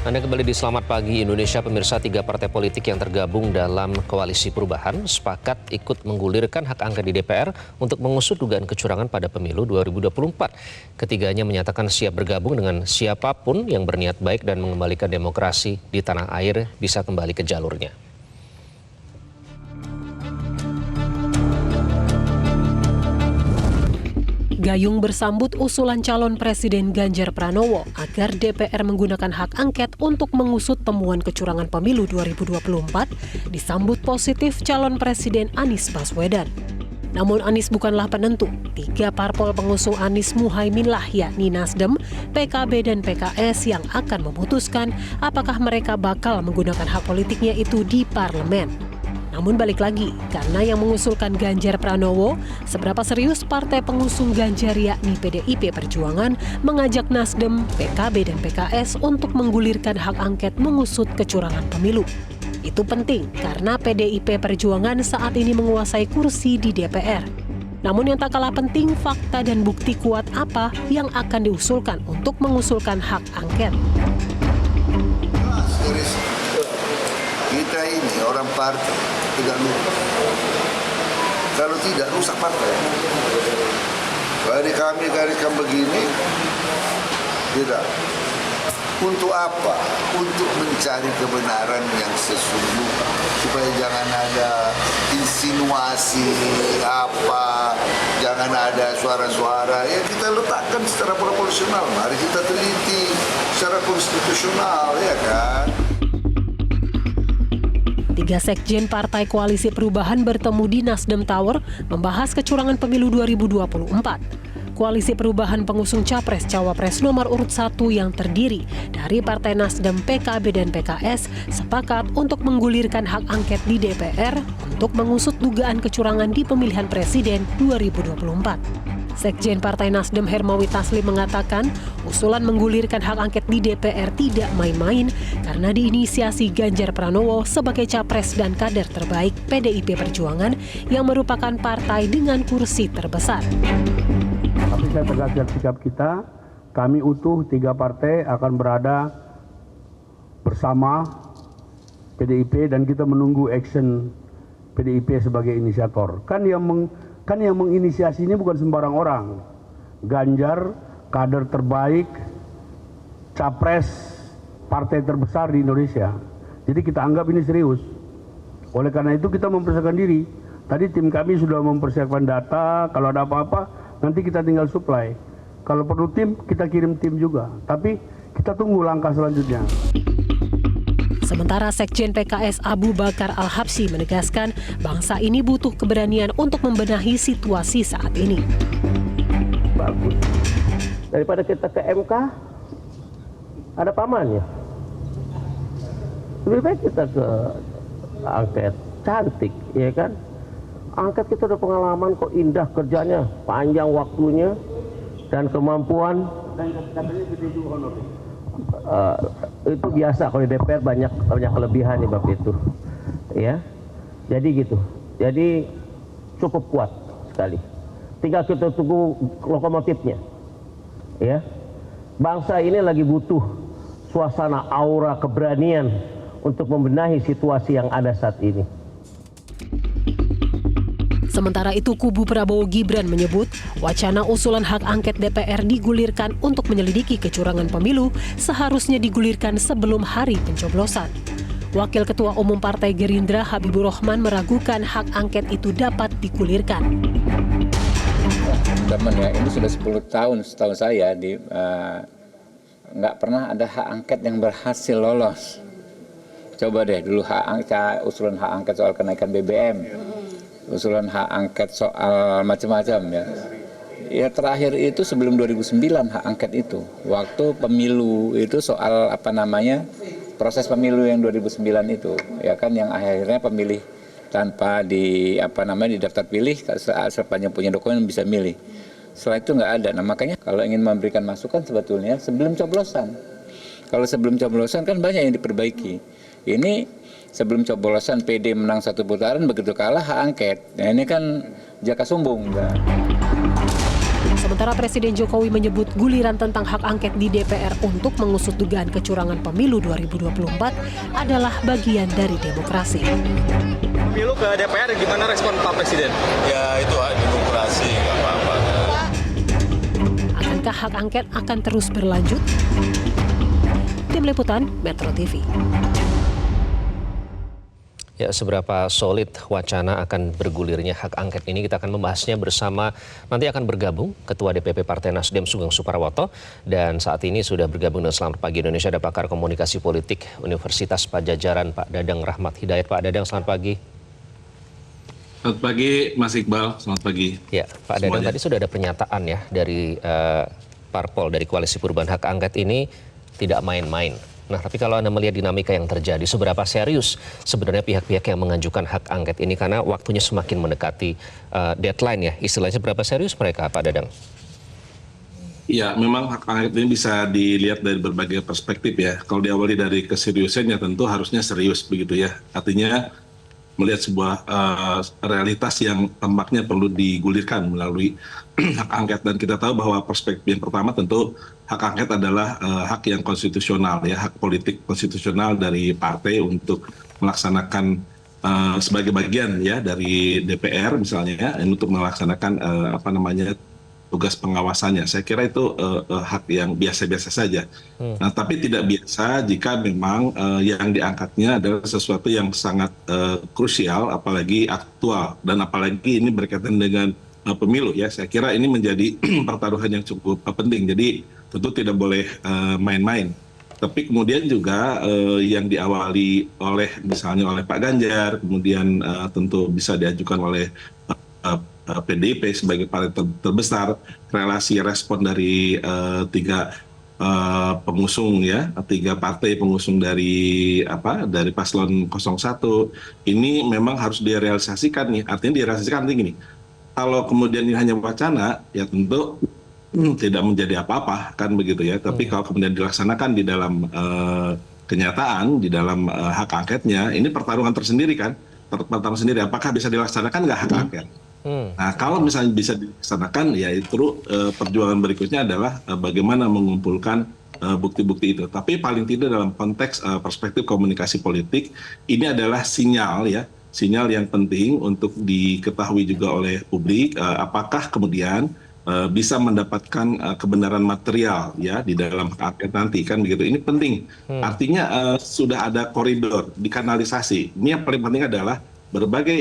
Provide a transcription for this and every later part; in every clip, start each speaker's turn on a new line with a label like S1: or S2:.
S1: Anda kembali di Selamat Pagi Indonesia. Pemirsa, 3 partai politik yang tergabung dalam Koalisi Perubahan sepakat ikut menggulirkan hak angket di DPR untuk mengusut dugaan kecurangan pada pemilu 2024. Ketiganya menyatakan siap bergabung dengan siapapun yang berniat baik dan mengembalikan demokrasi di tanah air bisa kembali ke jalurnya.
S2: Gayung bersambut usulan calon Presiden Ganjar Pranowo agar DPR menggunakan hak angket untuk mengusut temuan kecurangan pemilu 2024 disambut positif calon Presiden Anies Baswedan. Namun Anies bukanlah penentu. 3 parpol pengusung Anies Muhaiminlah yakni Nasdem, PKB, dan PKS yang akan memutuskan apakah mereka bakal menggunakan hak politiknya itu di parlemen. Namun balik lagi, karena yang mengusulkan Ganjar Pranowo, seberapa serius partai pengusung Ganjar yakni PDIP Perjuangan mengajak Nasdem, PKB, dan PKS untuk menggulirkan hak angket mengusut kecurangan pemilu. Itu penting karena PDIP Perjuangan saat ini menguasai kursi di DPR. Namun yang tak kalah penting, fakta dan bukti kuat apa yang akan diusulkan untuk mengusulkan hak angket.
S3: Kita ini orang partai tidak lupa. Kalau tidak rusak partai. Kalau kami gariskan begini, tidak. Untuk apa? Untuk mencari kebenaran yang sesungguhnya. Supaya jangan ada insinuasi apa, jangan ada suara-suara. Ya kita letakkan secara proporsional. Mari kita teliti secara konstitusional, ya kan?
S2: 3 sekjen Partai Koalisi Perubahan bertemu di Nasdem Tower membahas kecurangan pemilu 2024. Koalisi Perubahan pengusung Capres-Cawapres nomor urut 1 yang terdiri dari Partai Nasdem, PKB, dan PKS sepakat untuk menggulirkan hak angket di DPR untuk mengusut dugaan kecurangan di pemilihan presiden 2024. Sekjen Partai Nasdem Hermawi Taslim mengatakan usulan menggulirkan hak angket di DPR tidak main-main karena diinisiasi Ganjar Pranowo sebagai capres dan kader terbaik PDIP Perjuangan yang merupakan partai dengan kursi terbesar.
S4: Tapi saya tegaskan sikap kita, kami utuh 3 partai akan berada bersama PDIP dan kita menunggu action PDIP sebagai inisiator. Kan yang menginisiasi ini bukan sembarang orang. Ganjar, kader terbaik, capres partai terbesar di Indonesia. Jadi kita anggap ini serius. Oleh karena itu kita mempersiapkan diri. Tadi tim kami sudah mempersiapkan data, kalau ada apa-apa nanti kita tinggal supply. Kalau perlu tim, kita kirim tim juga. Tapi kita tunggu langkah selanjutnya.
S2: Sementara Sekjen PKS Abu Bakar Al-Habsyi menegaskan bangsa ini butuh keberanian untuk membenahi situasi saat ini.
S5: Bagus. Daripada kita ke MK, ada pamannya. Lebih baik kita ke angket, cantik, ya kan? Angket kita udah pengalaman kok, indah kerjanya, panjang waktunya, dan kemampuan. Itu biasa kalau di DPR banyak kelebihan nih bab itu, ya. Jadi gitu. Jadi cukup kuat sekali. Tinggal kita tunggu lokomotifnya, ya. Bangsa ini lagi butuh suasana aura keberanian untuk membenahi situasi yang ada saat ini.
S2: Sementara itu kubu Prabowo Gibran menyebut wacana usulan hak angket DPR digulirkan untuk menyelidiki kecurangan pemilu seharusnya digulirkan sebelum hari pencoblosan. Wakil Ketua Umum Partai Gerindra Habibur Rahman meragukan hak angket itu dapat digulirkan.
S6: Teman ya, ini sudah 10 tahun setahu saya nggak pernah ada hak angket yang berhasil lolos. Coba deh dulu usulan hak angket soal kenaikan BBM. Usulan hak angket soal macam-macam ya. Ya terakhir itu sebelum 2009 hak angket itu. Waktu pemilu itu soal proses pemilu yang 2009 itu. Ya kan yang akhirnya pemilih tanpa di daftar pilih sepanjang punya dokumen bisa milih. Setelah itu nggak ada. Nah makanya kalau ingin memberikan masukan sebetulnya sebelum coblosan. Kalau sebelum coblosan kan banyak yang diperbaiki. Ini sebelum coblosan PD menang 1 putaran, begitu kalah hak angket. Nah ini kan jaka sumbung.
S2: Sementara Presiden Jokowi menyebut guliran tentang hak angket di DPR untuk mengusut dugaan kecurangan pemilu 2024 adalah bagian dari demokrasi.
S7: Pemilu ke DPR gimana respon Pak Presiden?
S8: Ya itu hak demokrasi, nggak apa-apa.
S2: Akankah hak angket akan terus berlanjut? Tim Liputan Metro TV.
S1: Ya, seberapa solid wacana akan bergulirnya hak angket ini kita akan membahasnya bersama, nanti akan bergabung Ketua DPP Partai Nasdem Sugeng Suparwoto, dan saat ini sudah bergabung dengan Selamat Pagi Indonesia ada pakar komunikasi politik Universitas Padjadjaran Pak Dadang Rahmat Hidayat. Pak Dadang, selamat pagi.
S9: Selamat pagi Mas Iqbal, selamat pagi.
S1: Ya, Pak Dadang, tadi sudah ada pernyataan ya dari parpol dari Koalisi Perubahan Hak Angket ini tidak main-main. Nah, tapi kalau Anda melihat dinamika yang terjadi, seberapa serius sebenarnya pihak-pihak yang mengajukan hak angket ini, karena waktunya semakin mendekati deadline ya, istilahnya seberapa serius mereka, Pak Dadang?
S9: Ya, memang hak angket ini bisa dilihat dari berbagai perspektif ya. Kalau diawali dari keseriusannya tentu harusnya serius begitu ya. Artinya melihat sebuah realitas yang tampaknya perlu digulirkan melalui hak angket, dan kita tahu bahwa perspektif yang pertama tentu hak angket adalah hak yang konstitusional ya, hak politik konstitusional dari partai untuk melaksanakan sebagai bagian ya dari DPR misalnya ya, untuk melaksanakan tugas pengawasannya. Saya kira itu hak yang biasa-biasa saja. Nah, tapi tidak biasa jika memang yang diangkatnya adalah sesuatu yang sangat krusial, apalagi aktual, dan apalagi ini berkaitan dengan pemilu ya. Saya kira ini menjadi pertaruhan yang cukup penting. Jadi tentu tidak boleh main-main. Tapi kemudian juga yang diawali oleh misalnya oleh Pak Ganjar, kemudian tentu bisa diajukan oleh PDIP sebagai partai terbesar, relasi respon dari tiga pengusung ya, tiga partai pengusung dari paslon 01 ini memang harus direalisasikan nih. Artinya direalisasikan gini, kalau kemudian ini hanya wacana ya tentu tidak menjadi apa-apa kan begitu ya. Tapi kalau kemudian dilaksanakan di dalam kenyataan, di dalam hak angketnya, ini pertarungan tersendiri kan, pertarungan sendiri. Apakah bisa dilaksanakan nggak hak angket? Nah, kalau misalnya bisa dilaksanakan, ya itu perjuangan berikutnya adalah bagaimana mengumpulkan bukti-bukti itu. Tapi paling tidak dalam konteks perspektif komunikasi politik, ini adalah sinyal ya, sinyal yang penting untuk diketahui juga oleh publik. Apakah kemudian bisa mendapatkan kebenaran material ya di dalam hak angket nanti kan begitu. Ini penting. Artinya sudah ada koridor dikanalisasi. Ini yang paling penting adalah berbagai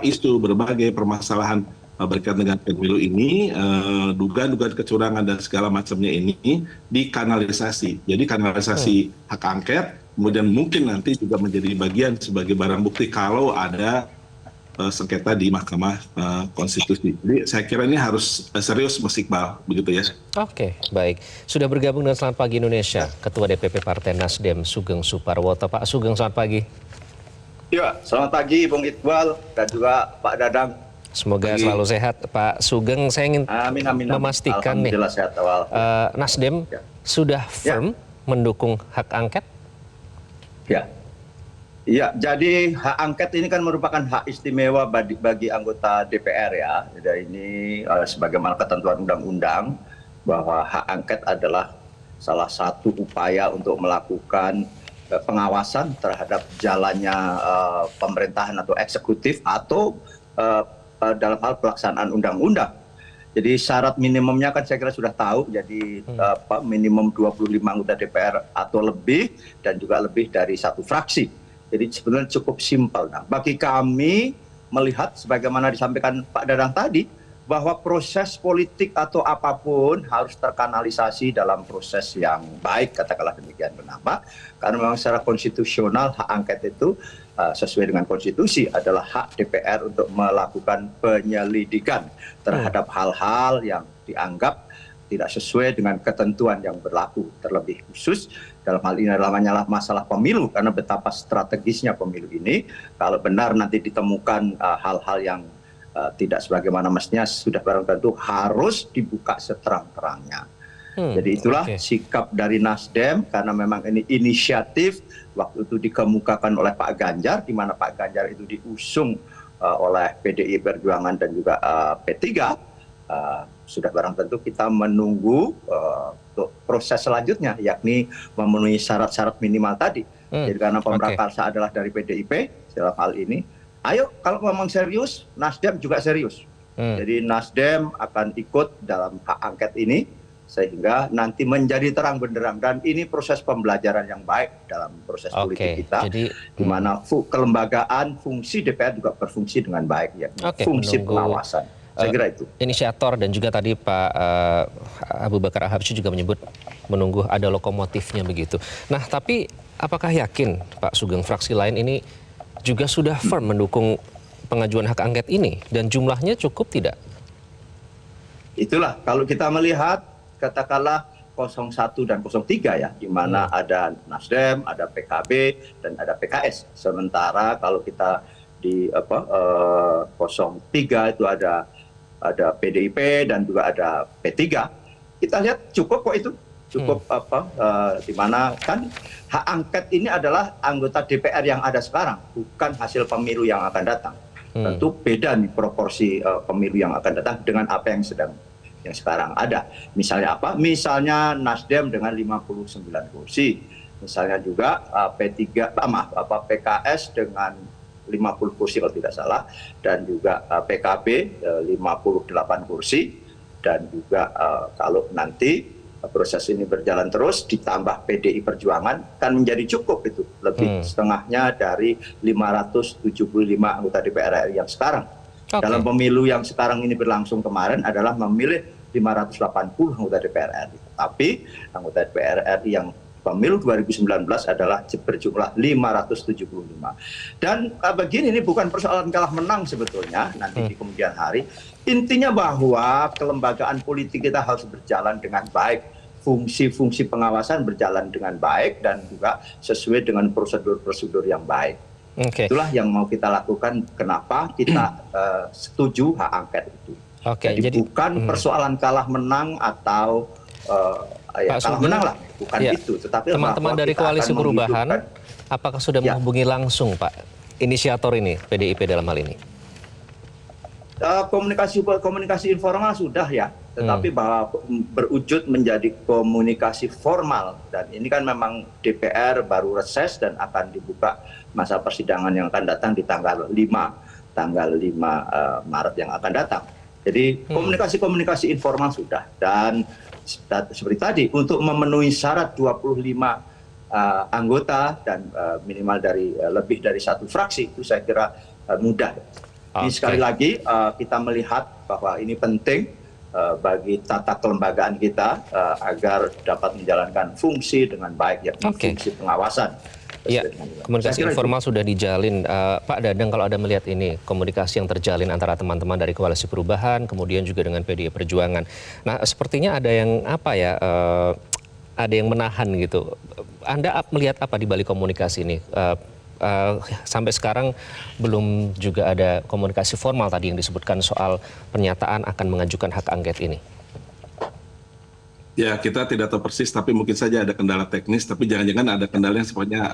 S9: isu, berbagai permasalahan berkaitan dengan pemilu ini, dugaan-dugaan kecurangan dan segala macamnya ini dikanalisasi. Jadi kanalisasi hak angket, kemudian mungkin nanti juga menjadi bagian sebagai barang bukti kalau ada sengketa di Mahkamah Konstitusi. Jadi saya kira ini harus serius Mas Iqbal, begitu ya.
S1: Oke, baik. Sudah bergabung dengan Selamat Pagi Indonesia, Ketua DPP Partai Nasdem Sugeng Suparwoto. Pak Sugeng, selamat pagi.
S10: Ya, selamat pagi Bung Iqbal dan juga Pak Dadang.
S1: Semoga selalu sehat, Pak Sugeng. Saya ingin memastikan nih,
S10: sehat,
S1: Nasdem sudah firm mendukung hak angket?
S10: Ya, jadi hak angket ini kan merupakan hak istimewa bagi anggota DPR ya. Jadi ini sebagaimana ketentuan undang-undang bahwa hak angket adalah salah satu upaya untuk melakukan pengawasan terhadap jalannya pemerintahan atau eksekutif atau dalam hal pelaksanaan undang-undang. Jadi syarat minimumnya kan saya kira sudah tahu, jadi minimum 25 anggota DPR atau lebih dan juga lebih dari satu fraksi. Jadi sebenarnya cukup simpel. Nah, bagi kami melihat sebagaimana disampaikan Pak Dadang tadi, bahwa proses politik atau apapun harus terkanalisasi dalam proses yang baik, katakanlah demikian. Kenapa? Karena memang secara konstitusional hak angket itu sesuai dengan konstitusi adalah hak DPR untuk melakukan penyelidikan terhadap hal-hal yang dianggap tidak sesuai dengan ketentuan yang berlaku, terlebih khusus dalam hal ini adalah masalah pemilu, karena betapa strategisnya pemilu ini. Kalau benar nanti ditemukan hal-hal yang tidak sebagaimana mestinya, sudah barang tentu harus dibuka seterang-terangnya. Jadi itulah sikap dari Nasdem, karena memang ini inisiatif waktu itu dikemukakan oleh Pak Ganjar, di mana Pak Ganjar itu diusung oleh PDI Perjuangan dan juga P3. sudah barang tentu kita menunggu proses selanjutnya, yakni memenuhi syarat-syarat minimal tadi. Jadi karena pemrakarsa adalah dari PDIP dalam hal ini, ayo kalau memang serius, Nasdem juga serius. Jadi Nasdem akan ikut dalam hak angket ini sehingga nanti menjadi terang benderang, dan ini proses pembelajaran yang baik dalam proses politik kita, di mana kelembagaan fungsi DPR juga berfungsi dengan baik, ya, fungsi pengawasan. Saya kira itu.
S1: Inisiator dan juga tadi Pak Abu Bakar Al-Habsyi juga menyebut menunggu ada lokomotifnya begitu. Nah, tapi apakah yakin Pak Sugeng fraksi lain ini juga sudah firm mendukung pengajuan hak angket ini, dan jumlahnya cukup tidak?
S10: Itulah kalau kita melihat katakanlah 01 dan 03 ya, di mana ada Nasdem, ada PKB dan ada PKS. Sementara kalau kita di 03 itu ada PDIP dan juga ada P3. Kita lihat cukup kok itu. Cukup di mana kan hak angket ini adalah anggota DPR yang ada sekarang, bukan hasil pemilu yang akan datang. Tentu beda nih proporsi pemilu yang akan datang dengan apa yang sekarang ada. Misalnya apa? Misalnya Nasdem dengan 59 kursi. Misalnya juga PKS dengan 50 kursi kalau tidak salah, dan juga PKB 58 kursi, dan juga kalau nanti proses ini berjalan terus ditambah PDI Perjuangan kan menjadi cukup itu, lebih setengahnya dari 575 anggota DPR RI yang sekarang. Dalam pemilu yang sekarang ini berlangsung kemarin adalah memilih 580 anggota DPR RI. Tapi anggota DPR RI yang pemilu 2019 adalah berjumlah 575. Dan begini, ini bukan persoalan kalah menang sebetulnya nanti di kemudian hari. Intinya bahwa kelembagaan politik kita harus berjalan dengan baik. Fungsi-fungsi pengawasan berjalan dengan baik dan juga sesuai dengan prosedur-prosedur yang baik. Itulah yang mau kita lakukan, kenapa kita setuju hak angket itu. Jadi bukan persoalan kalah menang atau kalah menang lah, bukan itu. Tetapi
S1: teman-teman dari Koalisi Perubahan, apakah sudah menghubungi langsung Pak inisiator ini, PDIP dalam hal ini?
S10: Komunikasi informal sudah ya, tetapi bahwa berwujud menjadi komunikasi formal, dan ini kan memang DPR baru reses dan akan dibuka masa persidangan yang akan datang di tanggal 5 Maret yang akan datang. Jadi komunikasi informal sudah, dan seperti tadi untuk memenuhi syarat 25 anggota dan minimal dari lebih dari satu fraksi itu saya kira mudah. Ini sekali lagi kita melihat bahwa ini penting bagi tata kelembagaan kita agar dapat menjalankan fungsi dengan baik, yakni fungsi pengawasan.
S1: Ya, komunikasi informal sudah dijalin. Pak Dadang, kalau Anda melihat ini, komunikasi yang terjalin antara teman-teman dari Koalisi Perubahan, kemudian juga dengan PDI Perjuangan. Nah, sepertinya ada yang ada yang menahan gitu. Anda melihat apa di balik komunikasi ini? Sampai sekarang belum juga ada komunikasi formal tadi yang disebutkan soal pernyataan akan mengajukan hak angket ini.
S9: Ya, kita tidak tahu persis, tapi mungkin saja ada kendala teknis, tapi jangan-jangan ada kendala yang sifatnya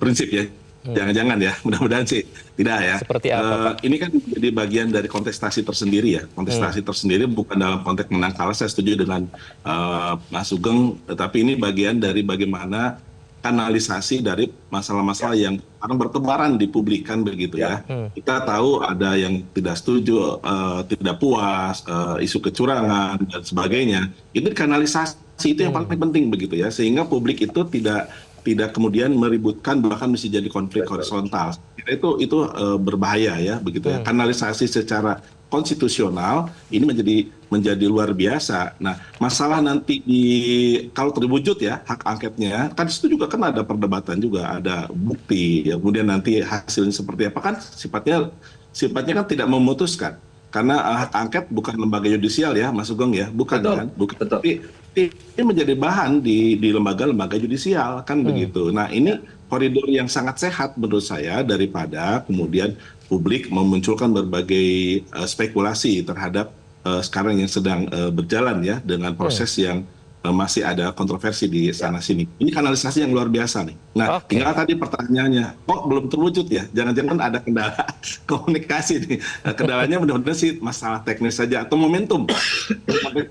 S9: prinsip ya. Jangan-jangan ya, mudah-mudahan sih tidak ya.
S1: Seperti apa, Pak?
S9: Ini kan jadi bagian dari kontestasi tersendiri ya. Kontestasi tersendiri bukan dalam konteks menang kalah, saya setuju dengan Mas Sugeng, tetapi ini bagian dari bagaimana kanalisasi dari masalah-masalah yang sekarang bertebaran di publik kan begitu ya. Kita tahu ada yang tidak setuju, tidak puas, isu kecurangan dan sebagainya. Itu kanalisasi itu yang paling penting begitu ya, sehingga publik itu tidak kemudian meributkan, bahkan bisa jadi konflik horizontal. Itu berbahaya ya begitu ya. Kanalisasi secara konstitusional ini menjadi luar biasa. Nah, masalah nanti kalau terwujud ya hak angketnya, kan itu juga kan ada perdebatan juga, ada bukti, ya, kemudian nanti hasilnya seperti apa kan sifatnya kan tidak memutuskan. Karena hak angket bukan lembaga yudisial ya, Mas Sugeng ya, bukan kan? Bukan. Tapi ini menjadi bahan di lembaga-lembaga yudisial kan begitu. Nah, ini koridor yang sangat sehat menurut saya daripada kemudian publik memunculkan berbagai spekulasi terhadap sekarang yang sedang berjalan ya dengan proses yang masih ada kontroversi di sana sini. Ini kanalisasi yang luar biasa nih. Nah, tinggal tadi pertanyaannya, kok belum terwujud ya? Jangan-jangan ada kendala komunikasi nih. Kendalanya mudah-mudahan sih masalah teknis saja atau momentum.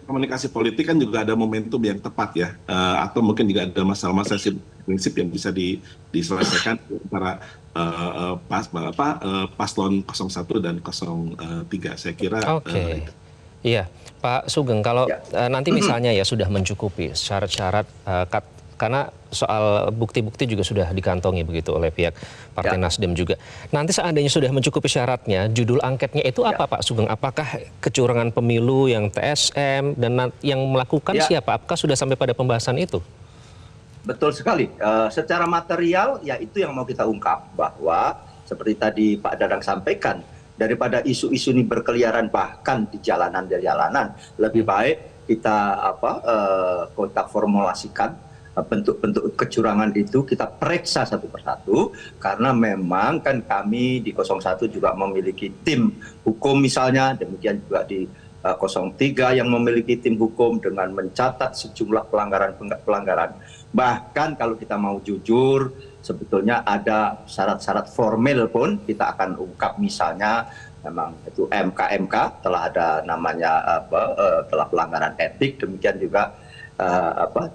S9: Komunikasi politik kan juga ada momentum yang tepat ya, atau mungkin juga ada masalah-masalah prinsip yang bisa diselesaikan antara paslon 01 dan 03. Saya kira.
S1: Iya, Pak Sugeng, kalau nanti misalnya ya sudah mencukupi syarat-syarat, karena soal bukti-bukti juga sudah dikantongi begitu oleh pihak Partai Nasdem juga. Nanti seandainya sudah mencukupi syaratnya, judul angketnya itu apa Pak Sugeng? Apakah kecurangan pemilu yang TSM dan yang melakukan siapa? Apakah sudah sampai pada pembahasan itu?
S10: Betul sekali. Secara material ya itu yang mau kita ungkap, bahwa seperti tadi Pak Dadang sampaikan, daripada isu-isu ini berkeliaran bahkan di jalanan-jalanan, lebih baik kita kita formulasikan bentuk-bentuk kecurangan itu, kita periksa satu persatu, karena memang kan kami di 01 juga memiliki tim hukum misalnya, demikian juga di 03 yang memiliki tim hukum dengan mencatat sejumlah pelanggaran. Bahkan kalau kita mau jujur, sebetulnya ada syarat-syarat formil pun kita akan ungkap, misalnya memang itu MK telah ada namanya telah pelanggaran etik, demikian juga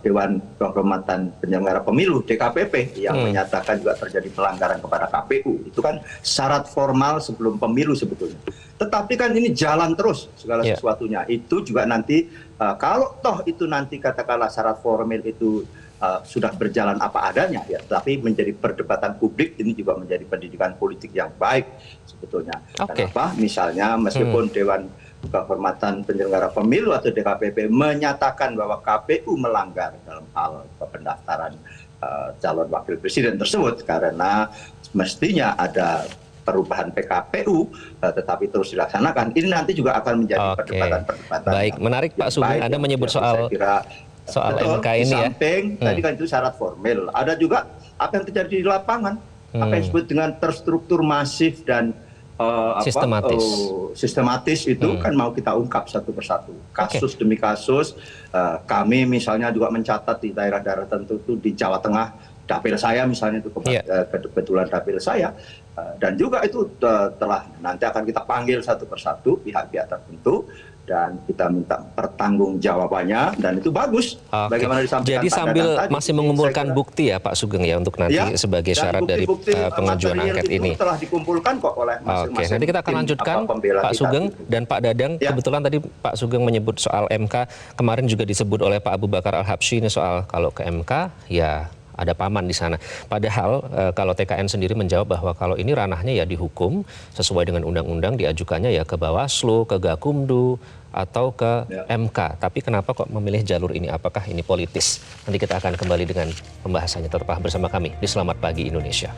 S10: Dewan Kehormatan Penyelenggara Pemilu DKPP yang menyatakan juga terjadi pelanggaran kepada KPU. Itu kan syarat formal sebelum pemilu sebetulnya. Tetapi kan ini jalan terus segala sesuatunya. Itu juga nanti kalau toh itu nanti katakanlah syarat formal itu sudah berjalan apa adanya ya, tapi menjadi perdebatan publik, ini juga menjadi pendidikan politik yang baik sebetulnya. Kenapa? Misalnya meskipun Dewan Kehormatan Penyelenggara Pemilu atau DKPP menyatakan bahwa KPU melanggar dalam hal pendaftaran calon wakil presiden tersebut, karena mestinya ada perubahan PKPU tetapi terus dilaksanakan, ini nanti juga akan menjadi perdebatan.
S1: Baik, menarik Pak Sugeng, Anda menyebut soal MK ini ya.
S10: Samping tadi kan itu syarat formil, ada juga apa yang terjadi di lapangan, apa yang disebut dengan terstruktur, masif dan sistematis itu kan mau kita ungkap satu persatu, kasus demi kasus. Kami misalnya juga mencatat di daerah-daerah tertentu itu, di Jawa Tengah, dapil saya misalnya itu kebetulan dapil saya, dan juga itu telah nanti akan kita panggil satu persatu pihak-pihak tertentu dan kita minta pertanggungjawabannya, dan itu bagus. Bagaimana disampaikan.
S1: Jadi sambil masih mengumpulkan bukti ya Pak Sugeng ya, untuk nanti sebagai syarat dari pengajuan angket ini.
S10: Telah dikumpulkan kok oleh masing-masing.
S1: Nanti kita akan lanjutkan Pak Sugeng dan Pak Dadang. Kebetulan tadi Pak Sugeng menyebut soal MK, kemarin juga disebut oleh Pak Abu Bakar Al-Habsyi ini soal kalau ke MK ya ada paman di sana. Padahal kalau TKN sendiri menjawab bahwa kalau ini ranahnya ya dihukum sesuai dengan undang-undang, diajukannya ya ke Bawaslu, ke Gakumdu, atau ke MK. Tapi kenapa kok memilih jalur ini? Apakah ini politis? Nanti kita akan kembali dengan pembahasannya. Tetaplah bersama kami di Selamat Pagi Indonesia.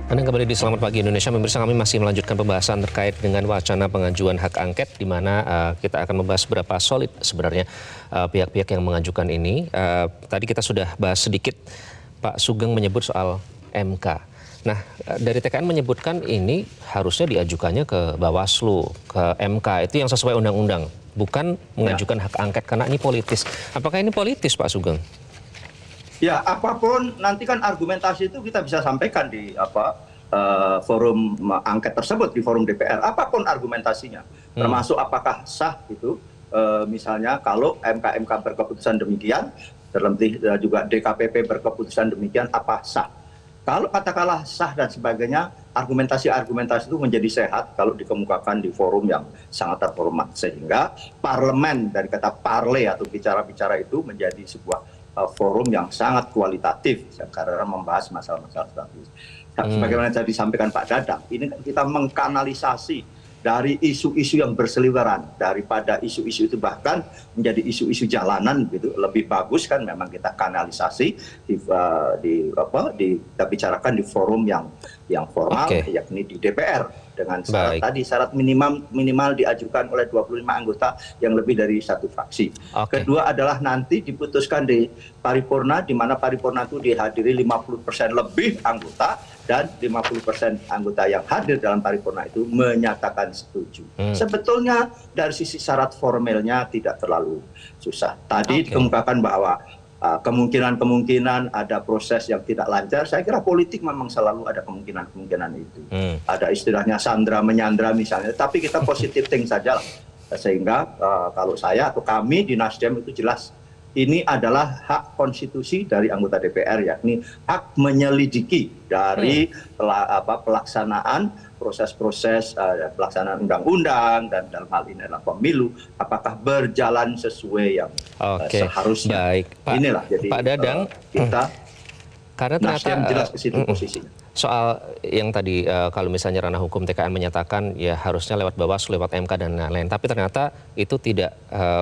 S1: Anda kembali di Selamat Pagi Indonesia. Pemirsa, kami masih melanjutkan pembahasan terkait dengan wacana pengajuan hak angket, di mana kita akan membahas berapa solid sebenarnya pihak-pihak yang mengajukan ini. Tadi kita sudah bahas sedikit, Pak Sugeng menyebut soal MK. Nah, dari TKN menyebutkan ini harusnya diajukannya ke Bawaslu, ke MK, itu yang sesuai undang-undang, bukan mengajukan hak angket karena ini politis. Apakah ini politis, Pak Sugeng?
S10: Ya, apapun nanti kan argumentasi itu kita bisa sampaikan di forum angket tersebut, di forum DPR. Apapun argumentasinya, termasuk apakah sah itu, misalnya kalau MK berkeputusan demikian, terlebih juga DKPP berkeputusan demikian, apa sah? Kalau katakanlah sah dan sebagainya, argumentasi-argumentasi itu menjadi sehat kalau dikemukakan di forum yang sangat terhormat, sehingga parlemen, dari kata parle atau bicara-bicara itu menjadi sebuah forum yang sangat kualitatif karena membahas masalah-masalah strategis. Sebagaimana tadi disampaikan Pak Dadang, ini kan kita mengkanalisasi dari isu-isu yang berseliweran, daripada isu-isu itu bahkan menjadi isu-isu jalanan gitu. Lebih bagus kan memang kita kanalisasi kita bicarakan di forum yang formal, yakni di DPR. dengan syarat tadi, syarat minimal diajukan oleh 25 anggota yang lebih dari satu fraksi. Kedua adalah nanti diputuskan di paripurna, di mana paripurna itu dihadiri 50% lebih anggota, dan 50% anggota yang hadir dalam paripurna itu menyatakan setuju. Sebetulnya dari sisi syarat formalnya tidak terlalu susah. Tadi dikemukakan bahwa kemungkinan ada proses yang tidak lancar. Saya kira politik memang selalu ada kemungkinan itu. Ada istilahnya sandra menyandra misalnya, tapi kita positive think saja lah. Sehingga kalau saya atau kami di Nasdem itu jelas ini adalah hak konstitusi dari anggota DPR, yakni hak menyelidiki dari pelaksanaan proses-proses pelaksanaan undang-undang dan dalam hal ini adalah pemilu, apakah berjalan sesuai yang seharusnya.
S1: Baik, Pak.
S10: Inilah jadi
S1: Pak Dadang,
S10: kita
S1: karena ternyata
S10: jelas ke situ posisinya.
S1: Soal yang tadi kalau misalnya ranah hukum TKN menyatakan ya harusnya lewat Bawaslu, lewat MK dan lain-lain, tapi ternyata itu tidak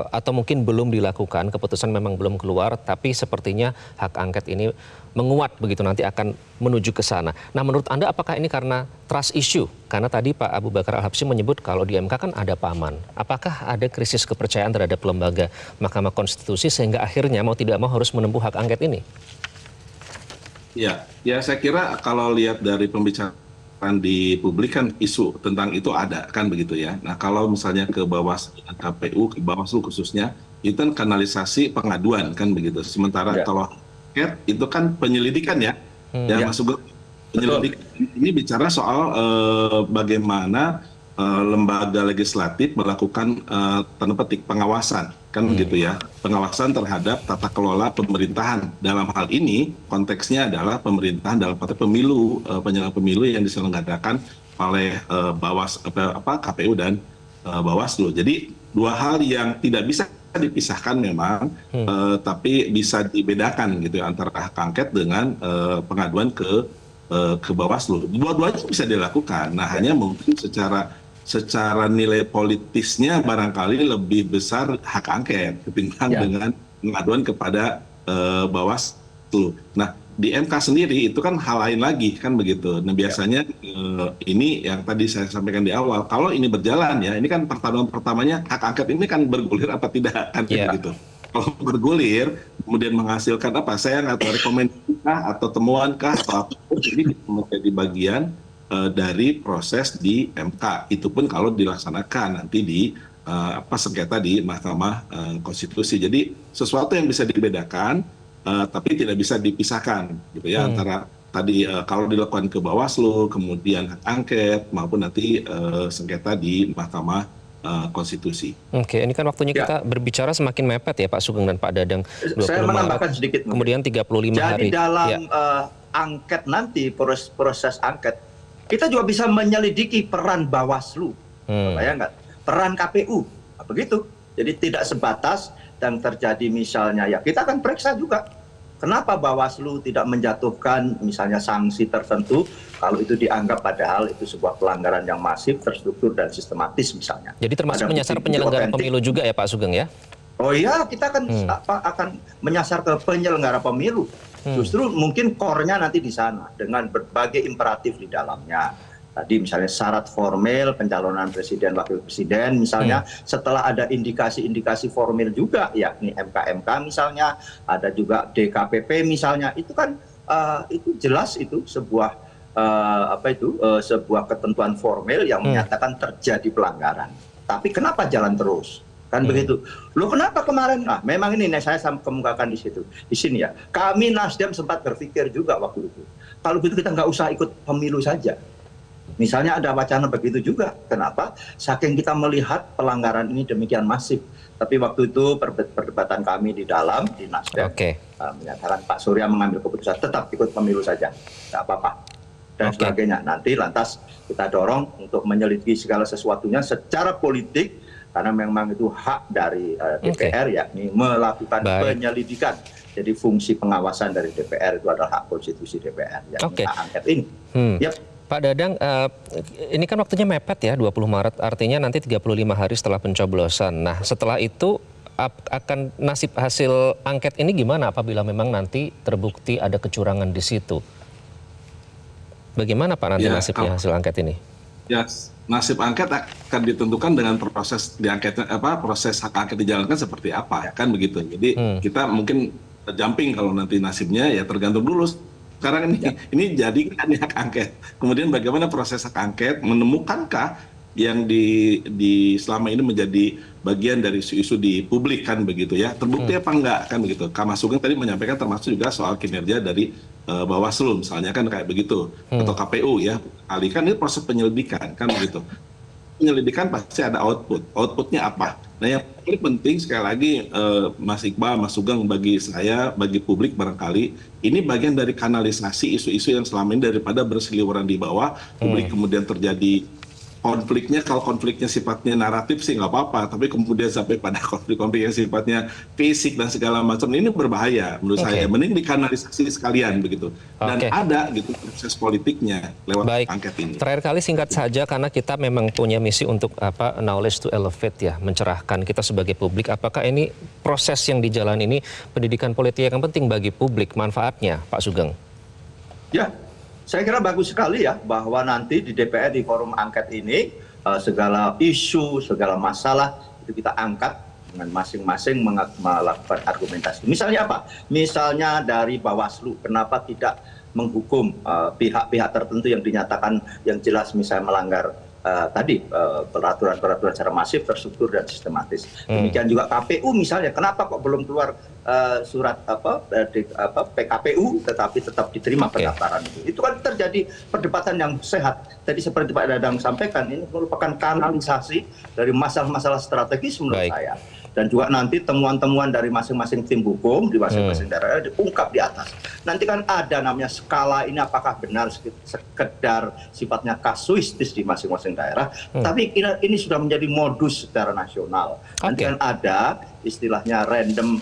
S1: atau mungkin belum dilakukan, keputusan memang belum keluar, tapi sepertinya hak angket ini menguat begitu, nanti akan menuju ke sana. Nah, menurut Anda apakah ini karena trust issue? Karena tadi Pak Abu Bakar Al-Habsyi menyebut kalau di MK kan ada paman. Apakah ada krisis kepercayaan terhadap lembaga Mahkamah Konstitusi sehingga akhirnya mau tidak mau harus menempuh hak angket ini?
S9: Ya saya kira kalau lihat dari pembicaraan di publik kan isu tentang itu ada kan begitu ya. Nah kalau misalnya ke Bawaslu dan KPU, ke Bawaslu khususnya, itu kan kanalisasi pengaduan kan begitu. Sementara kalau angket itu kan penyelidikan ya. Masuk penyelidikan ini bicara soal bagaimana lembaga legislatif melakukan tanda petik pengawasan kan begitu ya, pengawasan terhadap tata kelola pemerintahan. Dalam hal ini konteksnya adalah pemerintahan dalam konteks pemilu, penyelenggaraan pemilu yang diselenggarakan oleh KPU dan Bawaslu. Jadi dua hal yang tidak bisa dipisahkan memang, tapi bisa dibedakan gitu ya, antara hak angket dengan pengaduan ke Bawaslu. Dua-duanya bisa dilakukan. Nah hanya mungkin secara nilai politisnya barangkali lebih besar hak angket ketimbang dengan pengaduan kepada Bawaslu. Nah di MK sendiri itu kan hal lain lagi kan begitu. Nah biasanya ini yang tadi saya sampaikan di awal, kalau ini berjalan ya, ini kan pertarungan pertamanya hak angket ini kan bergulir apa tidak kan begitu. Kalau bergulir kemudian menghasilkan apa, saya nggak tahu rekomendasi atau temuan atau apa, jadi menjadi bagian dari proses di MK. Itu pun kalau dilaksanakan nanti di sengketa di Mahkamah Konstitusi. Jadi sesuatu yang bisa dibedakan tapi tidak bisa dipisahkan gitu ya, antara tadi kalau dilakukan ke Bawaslu, kemudian hak angket maupun nanti sengketa di Mahkamah Konstitusi. Oke, ini kan waktunya kita berbicara semakin mepet ya Pak Sugeng dan Pak Dadang.
S10: Saya menambahkan sedikit.
S1: Kemudian 35 hari.
S10: Jadi dalam angket nanti, proses angket, kita juga bisa menyelidiki peran Bawaslu, bayangkan peran KPU, begitu. Jadi tidak sebatas dan terjadi misalnya ya kita akan periksa juga kenapa Bawaslu tidak menjatuhkan misalnya sanksi tertentu kalau itu dianggap padahal itu sebuah pelanggaran yang masif, terstruktur dan sistematis misalnya.
S1: Jadi termasuk menyasar penyelenggara pemilu juga ya Pak Sugeng ya?
S10: Oh iya, kita akan menyasar ke penyelenggara pemilu. Justru mungkin core-nya nanti di sana dengan berbagai imperatif di dalamnya. Tadi misalnya syarat formal pencalonan presiden, wakil presiden misalnya, setelah ada indikasi-indikasi formal juga, yakni MK-MK misalnya, ada juga DKPP misalnya, itu kan itu jelas itu sebuah sebuah ketentuan formal yang menyatakan terjadi pelanggaran. Tapi kenapa jalan terus? Kan begitu. Loh kenapa kemarin? Nah, memang ini saya kemukakan di situ. Di sini ya. Kami Nasdem sempat berpikir juga waktu itu. Kalau begitu kita nggak usah ikut pemilu saja. Misalnya ada wacana begitu juga. Kenapa? Saking kita melihat pelanggaran ini demikian masif. Tapi waktu itu perdebatan kami di dalam di Nasdem menyatakan Pak Surya mengambil keputusan tetap ikut pemilu saja. Nggak apa-apa. Dan sebagainya. Nanti lantas kita dorong untuk menyelidiki segala sesuatunya secara politik. Karena memang itu hak dari DPR, yakni melakukan penyelidikan. Jadi fungsi pengawasan dari DPR itu adalah hak konstitusi DPR, yakni hak angket ini.
S1: Pak Dadang, ini kan waktunya mepet ya, 20 Maret, artinya nanti 35 hari setelah pencoblosan. Nah setelah itu akan nasib hasil angket ini gimana apabila memang nanti terbukti ada kecurangan di situ? Bagaimana Pak nanti nasibnya hasil angket ini?
S9: Ya, nasib angket akan ditentukan dengan proses diangketnya proses hak angket dijalankan seperti apa, kan begitu. Jadi kita mungkin jumping kalau nanti nasibnya ya tergantung dulu. Sekarang ini jadi kan hak angket. Kemudian bagaimana proses hak angket, menemukankah yang di selama ini menjadi bagian dari isu-isu di publik, kan begitu ya, terbukti apa enggak, kan begitu. Mas Sugeng tadi menyampaikan termasuk juga soal kinerja dari Bawaslu misalnya, kan kayak begitu, atau KPU ya, kali kan ini proses penyelidikan, kan begitu. Penyelidikan pasti ada outputnya apa. Nah yang paling penting sekali lagi Mas Iqbal, Mas Sugeng, bagi saya, bagi publik barangkali ini bagian dari kanalisasi isu-isu yang selama ini daripada berseliweran di bawah, publik kemudian terjadi konfliknya. Kalau konfliknya sifatnya naratif sih nggak apa-apa, tapi kemudian sampai pada konflik-konflik yang sifatnya fisik dan segala macam, ini berbahaya menurut saya. Mending dikanalisasi sekalian begitu, dan ada gitu proses politiknya lewat angket ini.
S1: Terakhir kali singkat saja, karena kita memang punya misi untuk knowledge to elevate ya, mencerahkan kita sebagai publik. Apakah ini proses yang di jalan ini pendidikan politik yang penting bagi publik, manfaatnya Pak Sugeng?
S10: Ya, saya kira bagus sekali ya bahwa nanti di DPR, di forum angket ini, segala isu, segala masalah itu kita angkat dengan masing-masing melakukan argumentasi. Misalnya apa? Misalnya dari Bawaslu, kenapa tidak menghukum pihak-pihak tertentu yang dinyatakan yang jelas misalnya melanggar tadi peraturan-peraturan secara masif, terstruktur dan sistematis. Demikian juga KPU misalnya, kenapa kok belum keluar surat PKPU tetapi tetap diterima pendaftaran itu. Itu kan terjadi perdebatan yang sehat. Tadi seperti Pak Dadang sampaikan, ini merupakan kanalisasi dari masalah-masalah strategis menurut saya. Dan juga nanti temuan-temuan dari masing-masing tim hukum di masing-masing daerah diungkap di atas. Nanti kan ada namanya skala ini, apakah benar sekedar sifatnya kasuistis di masing-masing daerah, tapi ini sudah menjadi modus secara nasional. Nanti kan ada istilahnya random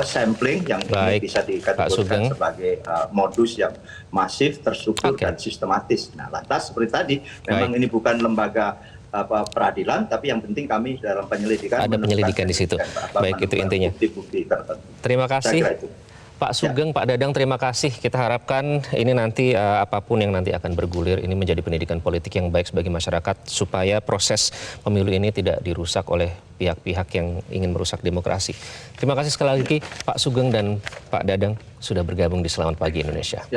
S10: sampling yang bisa dikategorikan sebagai modus yang masif, terstruktur dan sistematis. Nah, lantas seperti tadi, memang ini bukan lembaga peradilan, tapi yang penting kami dalam penyelidikan.
S1: Ada penyelidikan di situ. Baik, itu intinya.
S10: Bukti-bukti tertentu.
S1: Terima kasih Pak Sugeng, Pak Dadang, terima kasih. Kita harapkan ini nanti apapun yang nanti akan bergulir, ini menjadi pendidikan politik yang baik bagi masyarakat, supaya proses pemilu ini tidak dirusak oleh pihak-pihak yang ingin merusak demokrasi. Terima kasih sekali lagi Pak Sugeng dan Pak Dadang sudah bergabung di Selamat Pagi Indonesia.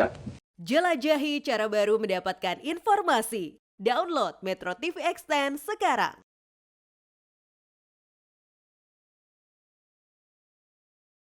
S11: Jelajahi cara baru mendapatkan informasi. Download Metro TV Extend sekarang.